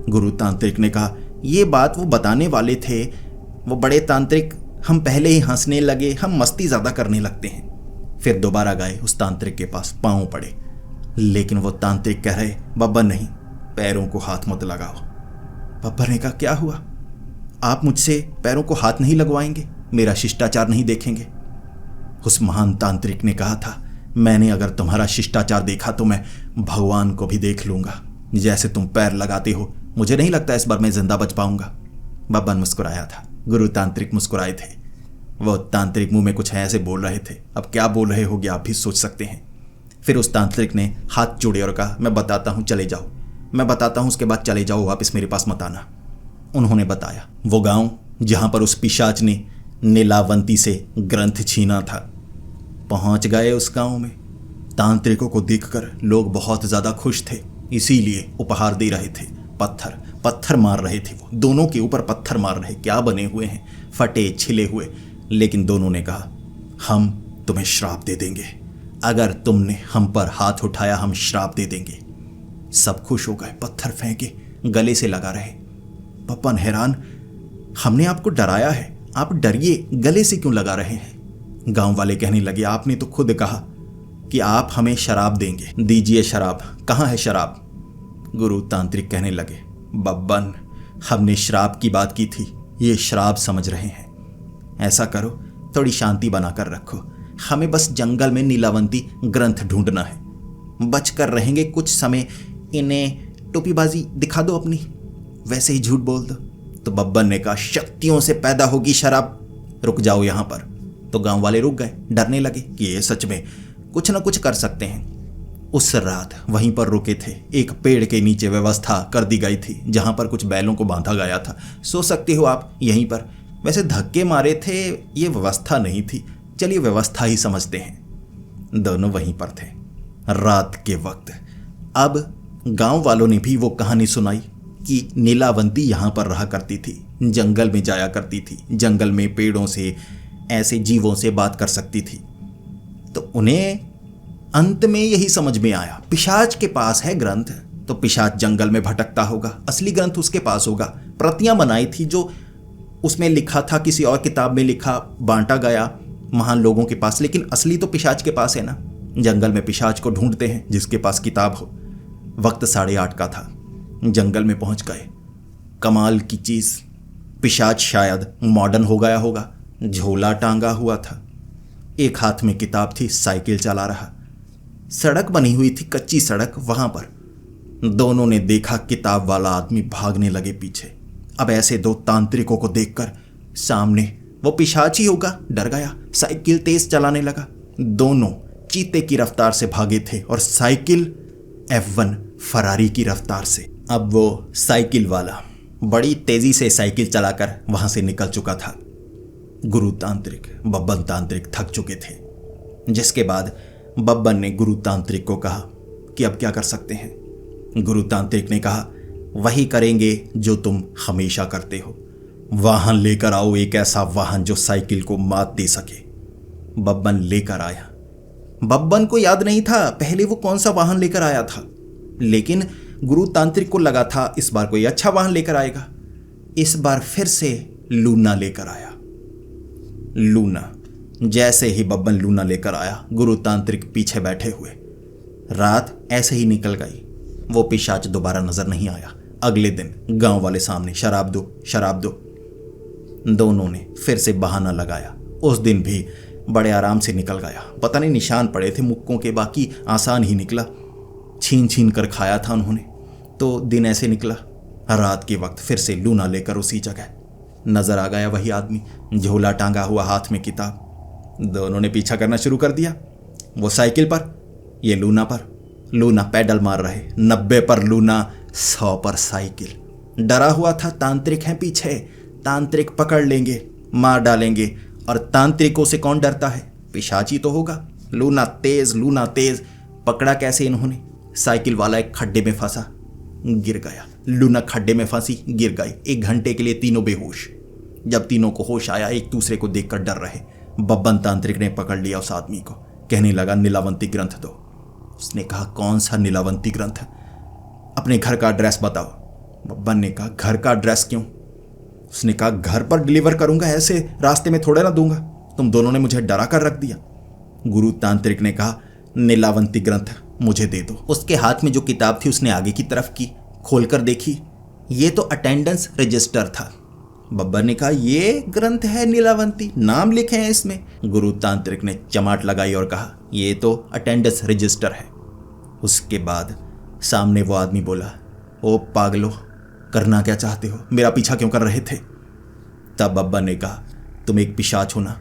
गुरु तांत्रिक ने कहा यह बात वो बताने वाले थे, वो बड़े तांत्रिक। हम पहले ही हंसने लगे, हम मस्ती ज्यादा करने लगते हैं। फिर दोबारा गए उस तांत्रिक के पास, पांव पड़े। लेकिन वो तांत्रिक कह रहे बब्बन नहीं, पैरों को हाथ मत लगाओ। बब्बन ने कहा क्या हुआ? आप मुझसे पैरों को हाथ नहीं लगवाएंगे, मेरा शिष्टाचार नहीं देखेंगे? उस महान तांत्रिक ने कहा था मैंने अगर तुम्हारा शिष्टाचार देखा तो मैं भगवान को भी देख लूंगा। जैसे तुम पैर लगाते हो, मुझे नहीं लगता इस बार मैं जिंदा बच पाऊंगा। बब्बन मुस्कुराया था, गुरु तांत्रिक मुस्कुराए थे। वो तांत्रिक मुंह में कुछ ऐसे बोल रहे थे, अब क्या बोल रहे होगे आप भी सोच सकते हैं। फिर उस तांत्रिक ने हाथ जोड़े और कहा मैं बताता हूं, चले जाओ, मैं बताता हूं, उसके बाद चले जाओ, वापस मेरे पास मत आना। उन्होंने बताया वो गांव जहां पर उस पिशाच ने नीलावंती से ग्रंथ छीना था। पहुंच गए उस गांव में। तांत्रिकों को देखकर लोग बहुत ज्यादा खुश थे, इसीलिए उपहार दे रहे थे। पत्थर पत्थर मार रहे थे, वो दोनों के ऊपर पत्थर मार रहे। क्या बने हुए हैं, फटे छिले हुए। लेकिन दोनों ने कहा हम तुम्हें श्राप दे देंगे, अगर तुमने हम पर हाथ उठाया हम श्राप दे देंगे। सब खुश हो गए, पत्थर फेंके, गले से लगा रहे। बब्बन हैरान, हमने आपको डराया है, आप डरिए, गले से क्यों लगा रहे हैं? गांव वाले कहने लगे आपने तो खुद कहा कि आप हमें शराब देंगे, दीजिए शराब, कहाँ है शराब? गुरु तांत्रिक कहने लगे बब्बन हमने श्राप की बात की थी, ये श्राप समझ रहे हैं। ऐसा करो थोड़ी शांति बनाकर रखो, हमें बस जंगल में नीलावंती ग्रंथ ढूंढना है, बच कर रहेंगे कुछ समय, इन्हें टोपीबाजी दिखा दो अपनी, वैसे ही झूठ बोल दो। तो बब्बन ने कहा शक्तियों से पैदा होगी शराब, रुक जाओ यहाँ पर। तो गांव वाले रुक गए, डरने लगे कि ये सच में कुछ न कुछ कर सकते हैं। उस रात वहीं पर रुके थे। एक पेड़ के नीचे व्यवस्था कर दी गई थी जहां पर कुछ बैलों को बांधा गया था। सो सकते हो आप यहीं पर। वैसे धक्के मारे थे, ये व्यवस्था नहीं थी, चलिए व्यवस्था ही समझते हैं। दोनों वहीं पर थे रात के वक्त। अब गांव वालों ने भी वो कहानी सुनाई कि नीलावंती यहाँ पर रहा करती थी, जंगल में जाया करती थी, जंगल में पेड़ों से, ऐसे जीवों से बात कर सकती थी। तो उन्हें अंत में यही समझ में आया, पिशाच के पास है ग्रंथ, तो पिशाच जंगल में भटकता होगा, असली ग्रंथ उसके पास होगा। प्रतियां बनाई थी जो उसमें लिखा था, किसी और किताब में लिखा, बांटा गया महान लोगों के पास, लेकिन असली तो पिशाच के पास है ना। जंगल में पिशाच को ढूंढते हैं जिसके पास किताब हो। वक्त 8:30 का था, जंगल में पहुंच गए। कमाल की चीज, पिशाच शायद मॉडर्न हो गया होगा, झोला टांगा हुआ था, एक हाथ में किताब थी, साइकिल चला रहा। सड़क बनी हुई थी, कच्ची सड़क, वहां पर दोनों ने देखा किताब वाला आदमी भागने लगे पीछे। अब ऐसे दो तांत्रिकों को देखकर सामने वो पिशाच ही होगा, डर गया, साइकिल तेज चलाने लगा। दोनों चीते की रफ्तार से भागे थे और साइकिल F1 फरारी की रफ्तार से। अब वो साइकिल वाला बड़ी तेजी से साइकिल चलाकर वहां से निकल चुका था। गुरु तांत्रिक, बब्बन तांत्रिक थक चुके थे, जिसके बाद बब्बन ने गुरु तांत्रिक को कहा कि अब क्या कर सकते हैं। गुरु तांत्रिक ने कहा, वही करेंगे जो तुम हमेशा करते हो, वाहन लेकर आओ, एक ऐसा वाहन जो साइकिल को मात दे सके। बब्बन लेकर आया। बब्बन को याद नहीं था पहले वो कौन सा वाहन लेकर आया था, लेकिन गुरु तांत्रिक को लगा था इस बार कोई अच्छा वाहन लेकर आएगा। इस बार फिर से लूना लेकर आया। लूना, जैसे ही बब्बन लूना लेकर आया, गुरु तांत्रिक पीछे बैठे हुए। रात ऐसे ही निकल गई, वो पिशाच दोबारा नजर नहीं आया। अगले दिन गांव वाले सामने, शराब दो, शराब दो। दोनों ने फिर से बहाना लगाया। उस दिन भी बड़े आराम से निकल गया। पता नहीं निशान पड़े थे मुक्कों के, बाकी आसान ही निकला। छीन छीन कर खाया था उन्होंने, तो दिन ऐसे निकला। रात के वक्त फिर से लूना लेकर उसी जगह नजर आ गया वही आदमी, झोला टांगा हुआ, हाथ में किताब। दोनों ने पीछा करना शुरू कर दिया। वो साइकिल पर, ये लूना पर। लूना पैडल मार रहे, 90 पर लूना, 100 पर साइकिल। डरा हुआ था, तांत्रिक हैं पीछे, तांत्रिक पकड़ लेंगे, मार डालेंगे। और तांत्रिकों से कौन डरता है, पिशाची तो होगा। लूना तेज, लूना तेज। पकड़ा कैसे इन्होंने? साइकिल वाला एक खड्डे में फंसा, गिर गया। लूना खड्डे में फंसी, गिर गई। 1 घंटे के लिए तीनों बेहोश। जब तीनों को होश आया, एक दूसरे को देखकर डर रहे। बब्बन तांत्रिक ने पकड़ लिया उस आदमी को, कहने लगा, नीलावंती ग्रंथ दो। उसने कहा, कौन सा नीलावंती ग्रंथ? अपने घर का एड्रेस बताओ। बब्बन ने कहा, घर का एड्रेस क्यों? उसने कहा, घर पर डिलीवर करूंगा, ऐसे रास्ते में थोड़े ना दूंगा। तुम दोनों ने मुझे डरा कर रख दिया। गुरु तांत्रिक ने कहा, नीलावंती ग्रंथ मुझे दे दो। उसके हाथ में जो किताब थी उसने आगे की तरफ की, खोलकर देखी, ये तो अटेंडेंस रजिस्टर था। बब्बर ने कहा, ये ग्रंथ है नीलावंती, नाम लिखे हैं इसमें। गुरु तांत्रिक ने चमाट लगाई और कहा, ये तो अटेंडेंस रजिस्टर है। उसके बाद सामने वो आदमी बोला, ओ पागलो, करना क्या चाहते हो? मेरा पीछा क्यों कर रहे थे? तब बब्बर ने कहा, तुम एक पिशाच हो ना,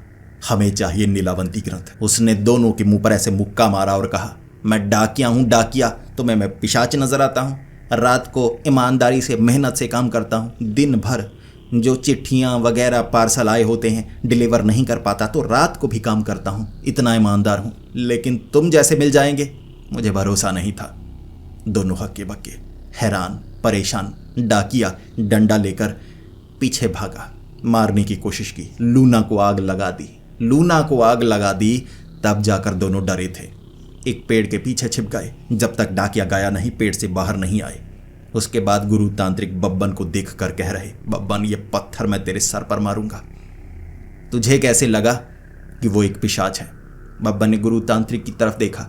हमें चाहिए नीलावंती ग्रंथ। उसने दोनों के मुंह पर ऐसे मुक्का मारा और कहा, मैं डाकिया हूं, डाकिया। तुम्हें मैं पिशाच नजर आता हूं? रात को ईमानदारी से, मेहनत से काम करता हूं, दिन भर जो चिट्ठियां वगैरह पार्सल आए होते हैं डिलीवर नहीं कर पाता, तो रात को भी काम करता हूं, इतना ईमानदार हूं। लेकिन तुम जैसे मिल जाएंगे, मुझे भरोसा नहीं था। दोनों हक्के बक्के, हैरान, परेशान। डाकिया डंडा लेकर पीछे भागा, मारने की कोशिश की, लूना को आग लगा दी। लूना को आग लगा दी, तब जाकर दोनों डरे थे। एक पेड़ के पीछे छिप गए, जब तक डाकिया गया नहीं, पेड़ से बाहर नहीं आए। उसके बाद गुरु तांत्रिक बब्बन को देख कर कह रहे, बब्बन, ये पत्थर मैं तेरे सर पर मारूंगा। तुझे कैसे लगा कि वो एक पिशाच है? बब्बन ने गुरु तांत्रिक की तरफ देखा।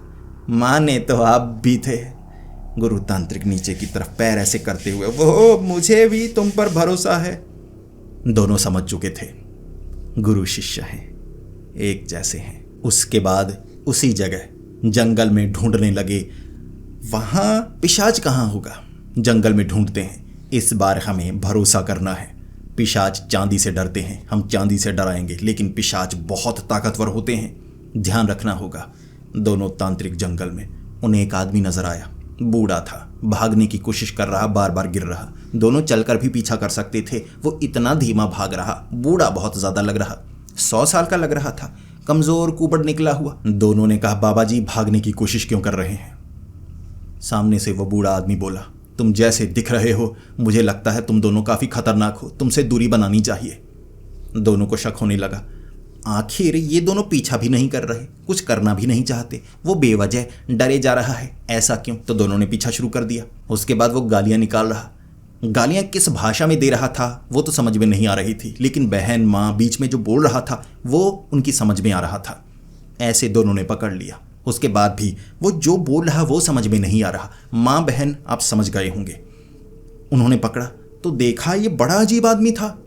माने तो आप भी थे। गुरु तांत्रिक नीचे की तरफ पैर ऐसे करते हुए, वो मुझे भी तुम पर भरोसा है। दोनों समझ चुके थे, गुरु शिष्य हैं, एक जैसे हैं। उसके बाद उसी जगह जंगल में ढूंढने लगे। वहां पिशाच कहाँ होगा? जंगल में ढूंढते हैं। इस बार हमें भरोसा करना है। पिशाच चांदी से डरते हैं, हम चांदी से डराएंगे, लेकिन पिशाच बहुत ताकतवर होते हैं, ध्यान रखना होगा। दोनों तांत्रिक जंगल में, उन्हें एक आदमी नजर आया, बूढ़ा था, भागने की कोशिश कर रहा, बार बार गिर रहा। दोनों चलकर भी पीछा कर सकते थे, वो इतना धीमा भाग रहा। बूढ़ा बहुत ज्यादा लग रहा, 100 साल का लग रहा था, कमजोर कुबड़ निकला हुआ। दोनों ने कहा, बाबा जी भागने की कोशिश क्यों कर रहे हैं? सामने से वो बूढ़ा आदमी बोला, तुम जैसे दिख रहे हो मुझे लगता है तुम दोनों काफी खतरनाक हो, तुमसे दूरी बनानी चाहिए। दोनों को शक होने लगा, आखिर ये दोनों पीछा भी नहीं कर रहे, कुछ करना भी नहीं चाहते, वो बेवजह डरे जा रहा है, ऐसा क्यों? तो दोनों ने पीछा शुरू कर दिया। उसके बाद वो गालियां निकाल रहा। गालियां किस भाषा में दे रहा था वो तो समझ में नहीं आ रही थी, लेकिन बहन माँ बीच में जो बोल रहा था वो उनकी समझ में आ रहा था। ऐसे दोनों ने पकड़ लिया। उसके बाद भी वो जो बोल रहा वो समझ में नहीं आ रहा। माँ बहन आप समझ गए होंगे। उन्होंने पकड़ा तो देखा ये बड़ा अजीब आदमी था।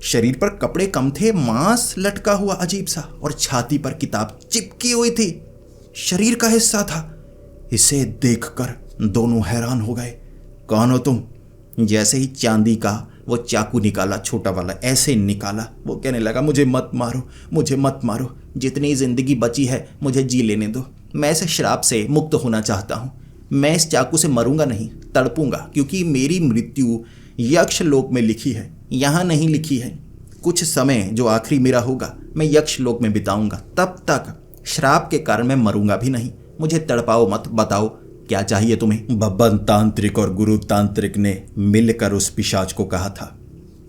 शरीर पर कपड़े कम थे, मांस लटका हुआ अजीब सा, और छाती पर किताब चिपकी हुई थी, शरीर का हिस्सा था। इसे देखकर दोनों हैरान हो गए। कौन हो तुम? जैसे ही चांदी का वो चाकू निकाला, छोटा वाला ऐसे निकाला, वो कहने लगा, मुझे मत मारो, मुझे मत मारो, जितनी जिंदगी बची है मुझे जी लेने दो। मैं इस श्राप से मुक्त होना चाहता हूँ। मैं इस चाकू से मरूंगा नहीं, तड़पूंगा, क्योंकि मेरी मृत्यु यक्ष लोक में लिखी है, यहाँ नहीं लिखी है। कुछ समय जो आखिरी मेरा होगा मैं यक्ष लोक में बिताऊंगा, तब तक श्राप के कारण मैं मरूंगा भी नहीं। मुझे तड़पाओ मत, बताओ क्या चाहिए तुम्हें? बब्बन तांत्रिक और गुरु तांत्रिक ने मिलकर उस पिशाच को कहा था,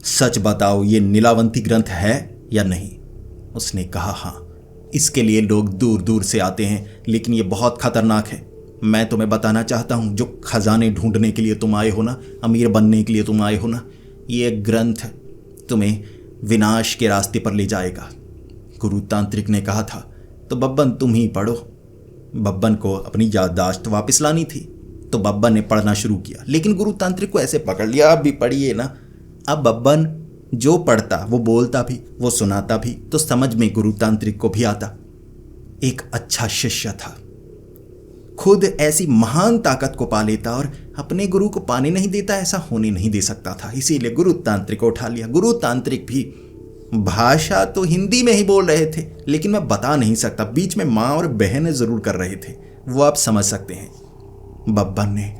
सच बताओ ये नीलावंती ग्रंथ है या नहीं? उसने कहा, हाँ, इसके लिए लोग दूर दूर से आते हैं, लेकिन ये बहुत खतरनाक है। मैं तुम्हें बताना चाहता हूँ, जो खजाने ढूंढने के लिए तुम आए हो ना, अमीर बनने के लिए तुम आए हो ना, ये ग्रंथ तुम्हें विनाश के रास्ते पर ले जाएगा। गुरु तांत्रिक ने कहा था, तो बब्बन तुम ही पढ़ो। बब्बन को अपनी याददाश्त वापस लानी थी, तो बब्बन ने पढ़ना शुरू किया, लेकिन गुरु तांत्रिक को ऐसे पकड़ लिया, आप भी पढ़िए ना। अब बब्बन जो पढ़ता वो बोलता भी, वो सुनाता भी, तो समझ में गुरु तांत्रिक को भी आता। एक अच्छा शिष्य था, खुद ऐसी महान ताकत को पा लेता और अपने गुरु को पाने नहीं देता, ऐसा होने नहीं दे सकता था। इसीलिए गुरु तांत्रिक को उठा लिया। गुरु तांत्रिक भी भाषा तो हिंदी में ही बोल रहे थे, लेकिन मैं बता नहीं सकता, बीच में माँ और बहन जरूर कर रहे थे, वो आप समझ सकते हैं। बब्बन ने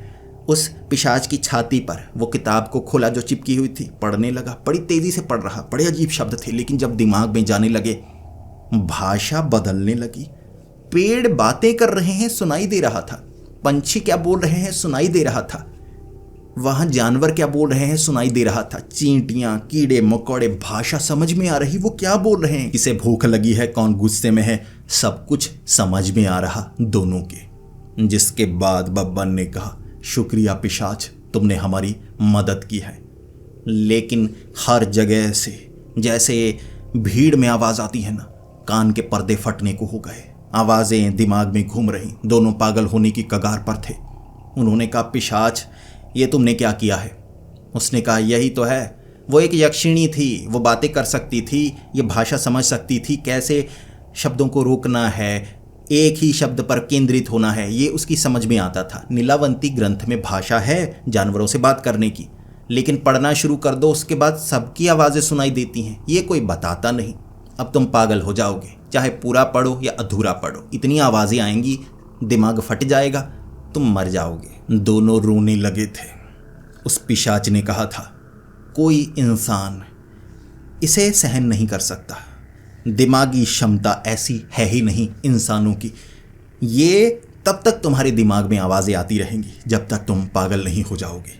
उस पिशाच की छाती पर वो किताब को खोला जो चिपकी हुई थी, पढ़ने लगा। बड़ी तेजी से पढ़ रहा, बड़े अजीब शब्द थे, लेकिन जब दिमाग में जाने लगे भाषा बदलने लगी। पेड़ बातें कर रहे हैं सुनाई दे रहा था, पंछी क्या बोल रहे हैं सुनाई दे रहा था, वहां जानवर क्या बोल रहे हैं सुनाई दे रहा था, चींटियां, कीड़े मकोड़े, भाषा समझ में आ रही, वो क्या बोल रहे हैं, किसे भूख लगी है, कौन गुस्से में है, सब कुछ समझ में आ रहा दोनों के। जिसके बाद बब्बन ने कहा, शुक्रिया पिशाच, तुमने हमारी मदद की है, लेकिन हर जगह से जैसे भीड़ में आवाज आती है ना, कान के पर्दे फटने को हो गए, आवाजें दिमाग में घूम रही, दोनों पागल होने की कगार पर थे। उन्होंने कहा, पिशाच ये तुमने क्या किया है? उसने कहा, यही तो है, वो एक यक्षिणी थी, वो बातें कर सकती थी, ये भाषा समझ सकती थी, कैसे शब्दों को रोकना है, एक ही शब्द पर केंद्रित होना है, ये उसकी समझ में आता था। नीलावंती ग्रंथ में भाषा है जानवरों से बात करने की, लेकिन पढ़ना शुरू कर दो उसके बाद सबकी आवाज़ें सुनाई देती हैं, ये कोई बताता नहीं। अब तुम पागल हो जाओगे, चाहे पूरा पढ़ो या अधूरा पढ़ो, इतनी आवाज़ें आएंगी, दिमाग फट जाएगा, तुम मर जाओगे। दोनों रोने लगे थे। उस पिशाच ने कहा था, कोई इंसान इसे सहन नहीं कर सकता, दिमागी क्षमता ऐसी है ही नहीं इंसानों की। ये तब तक तुम्हारे दिमाग में आवाज़ें आती रहेंगी जब तक तुम पागल नहीं हो जाओगे।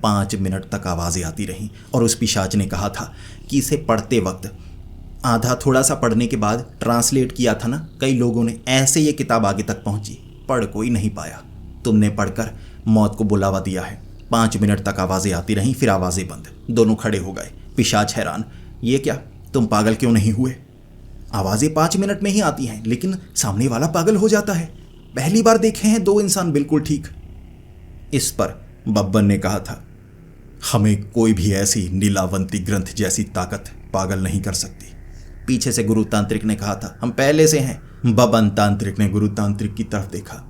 5 मिनट तक आवाज़ें आती रहीं। और उस पिशाच ने कहा था कि इसे पढ़ते वक्त आधा थोड़ा सा पढ़ने के बाद ट्रांसलेट किया था ना कई लोगों ने, ऐसे ये किताब आगे तक पहुंची, पढ़ कोई नहीं पाया। तुमने पढ़कर मौत को बुलावा दिया है। 5 मिनट तक आवाज़ें आती रहीं, फिर आवाज़ें बंद। दोनों खड़े हो गए। पिशाच हैरान, ये क्या, तुम पागल क्यों नहीं हुए? आवाज़ें 5 मिनट में ही आती हैं, लेकिन सामने वाला पागल हो जाता है। पहली बार देखे हैं 2 इंसान बिल्कुल ठीक। इस पर बब्बन ने कहा था, हमें कोई भी ऐसी नीलावंती ग्रंथ जैसी ताकत पागल नहीं कर सकती। पीछे से गुरु तांत्रिक ने कहा था, हम पहले से हैं। बब्बन तांत्रिक ने गुरु तांत्रिक की तरफ देखा,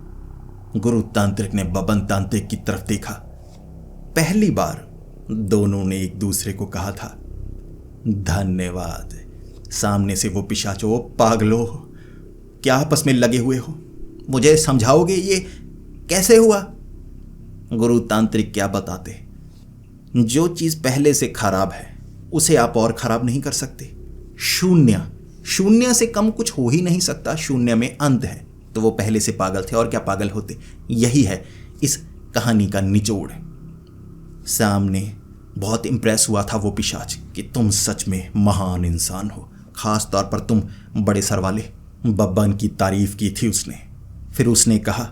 गुरु तांत्रिक ने बब्बन तांत्रिक की तरफ देखा। पहली बार दोनों ने एक दूसरे को कहा था, धन्यवाद। सामने से वो पिशाचो, पागलो, क्या आपस में लगे हुए हो? मुझे समझाओगे ये कैसे हुआ? गुरु तांत्रिक क्या बताते, जो चीज पहले से खराब है उसे आप और खराब नहीं कर सकते। शून्य से कम कुछ हो ही नहीं सकता। शून्य में अंत है, तो वो पहले से पागल थे और क्या पागल होते। यही है इस कहानी का निचोड़। सामने बहुत इम्प्रेस हुआ था वो पिशाच कि तुम सच में महान इंसान हो, खास तौर पर तुम बड़े सर वाले। बब्बन की तारीफ की थी उसने। फिर उसने कहा,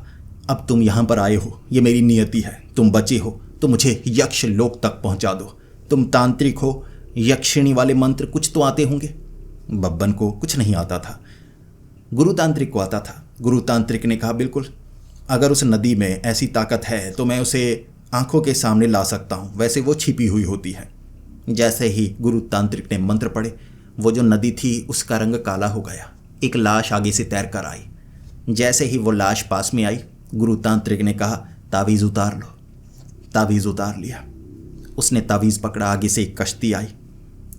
अब तुम यहाँ पर आए हो, ये मेरी नियति है, तुम बचे हो तो मुझे यक्ष लोक तक पहुँचा दो। तुम तांत्रिक हो, यक्षिणी वाले मंत्र कुछ तो आते होंगे। बब्बन को कुछ नहीं आता था, गुरु तांत्रिक को आता था। गुरु तांत्रिक ने कहा, बिल्कुल, अगर उस नदी में ऐसी ताकत है तो मैं उसे आंखों के सामने ला सकता हूँ, वैसे वो छिपी हुई होती है। जैसे ही गुरु तांत्रिक ने मंत्र पढ़े, वो जो नदी थी उसका रंग काला हो गया। एक लाश आगे से तैर कर आई। जैसे ही वो लाश पास में आई, गुरु तांत्रिक ने कहा, तावीज़ उतार लो। तावीज़ उतार लिया। उसने तावीज़ पकड़ा, आगे से एक कश्ती आई।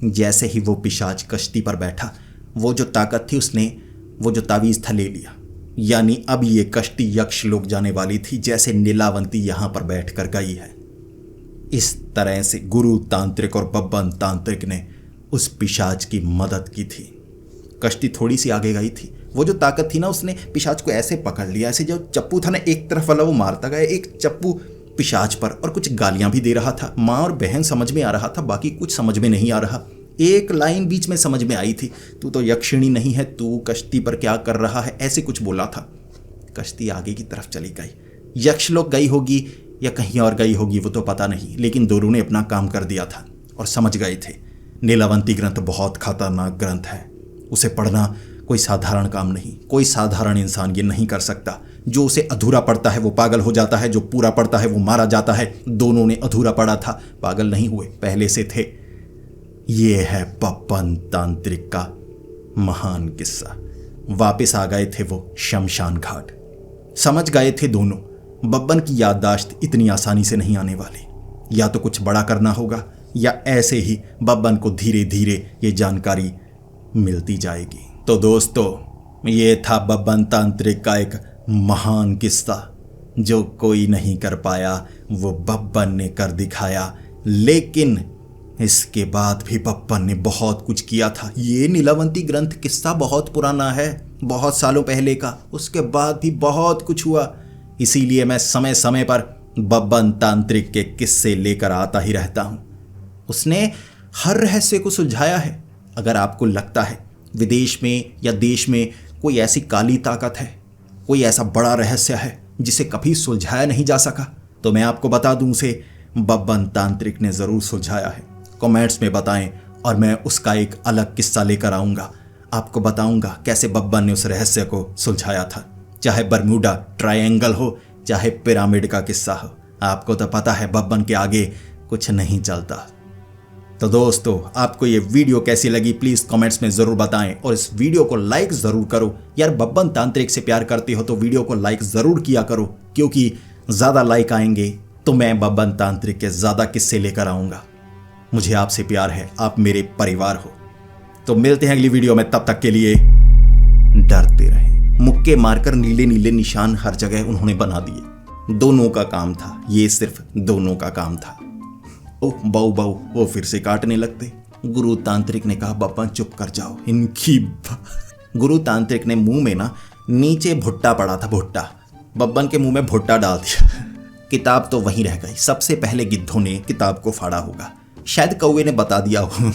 जैसे ही वो पिशाच कश्ती पर बैठा, वो जो ताकत थी उसने वो जो तावीज़ था ले लिया। यानी अब ये कश्ती यक्ष लोक जाने वाली थी, जैसे नीलावंती यहाँ पर बैठ कर गई है। इस तरह से गुरु तांत्रिक और बब्बन तांत्रिक ने उस पिशाच की मदद की थी। कश्ती थोड़ी सी आगे गई थी। वो जो ताकत थी ना, उसने पिशाच को ऐसे पकड़ लिया, ऐसे जो चप्पू था ना एक तरफ वाला वो मारता गया, एक चप्पू पिशाच पर, और कुछ गालियां भी दे रहा था। माँ और बहन समझ में आ रहा था, बाकी कुछ समझ में नहीं आ रहा। एक लाइन बीच में समझ में आई थी, तू तो यक्षिणी नहीं है, तू कश्ती पर क्या कर रहा है, ऐसे कुछ बोला था। कश्ती आगे की तरफ चली गई। यक्ष लोक गई होगी या कहीं और गई होगी वो तो पता नहीं, लेकिन दोनों ने अपना काम कर दिया था और समझ गए थे। नीलावंती ग्रंथ बहुत खतरनाक ग्रंथ है, उसे पढ़ना कोई साधारण काम नहीं। कोई साधारण इंसान ये नहीं कर सकता। जो उसे अधूरा पढ़ता है वो पागल हो जाता है, जो पूरा पढ़ता है वो मारा जाता है। दोनों ने अधूरा पढ़ा था, पागल नहीं हुए, पहले से थे। ये है बब्बन तांत्रिक का महान किस्सा। वापस आ गए थे वो शमशान घाट। समझ गए थे दोनों, बब्बन की याददाश्त इतनी आसानी से नहीं आने वाली। या तो कुछ बड़ा करना होगा या ऐसे ही बब्बन को धीरे धीरे ये जानकारी मिलती जाएगी। तो दोस्तों, ये था बब्बन तांत्रिक का एक महान किस्सा। जो कोई नहीं कर पाया वो बब्बन ने कर दिखाया। लेकिन इसके बाद भी बब्बन ने बहुत कुछ किया था। ये नीलावंती ग्रंथ किस्सा बहुत पुराना है, बहुत सालों पहले का। उसके बाद भी बहुत कुछ हुआ। इसीलिए मैं समय समय पर बब्बन तांत्रिक के किस्से लेकर आता ही रहता हूँ। उसने हर रहस्य को सुलझाया है। अगर आपको लगता है विदेश में या देश में कोई ऐसी काली ताकत है, कोई ऐसा बड़ा रहस्य है जिसे कभी सुलझाया नहीं जा सका, तो मैं आपको बता दूं, उसे बब्बन तांत्रिक ने ज़रूर सुलझाया है। कमेंट्स में बताएं और मैं उसका एक अलग किस्सा लेकर आऊँगा। आपको बताऊँगा कैसे बब्बन ने उस रहस्य को सुलझाया था। चाहे बरमूडा ट्रायंगल हो, चाहे पिरामिड का किस्सा हो, आपको तो पता है बब्बन के आगे कुछ नहीं चलता। तो दोस्तों, आपको ये वीडियो कैसी लगी प्लीज़ कमेंट्स में ज़रूर बताएं और इस वीडियो को लाइक ज़रूर करो। यार, बब्बन तांत्रिक से प्यार करते हो तो वीडियो को लाइक ज़रूर किया करो, क्योंकि ज़्यादा लाइक आएंगे तो मैं बब्बन तांत्रिक के ज़्यादा किस्से लेकर आऊँगा। मुझे आपसे प्यार है, आप मेरे परिवार हो। तो मिलते हैं अगली वीडियो में, तब तक के लिए डरते रहें। मुक्के मारकर नीले नीले निशान हर जगह उन्होंने बना दिए। दोनों का काम था, ये सिर्फ दोनों का काम था। बाऊ बाऊ वो फिर से काटने लगते। गुरु तांत्रिक ने कहा, बब्बन चुप कर जाओ, इनकी गुरु तांत्रिक ने मुंह में ना नीचे भुट्टा पड़ा था, भुट्टा। बब्बन के मुंह में भुट्टा डाल दिया। किताब तो वहीं रह गई। सबसे पहले गिद्धों ने किताब को फाड़ा होगा, शायद कौवे ने बता दिया हो।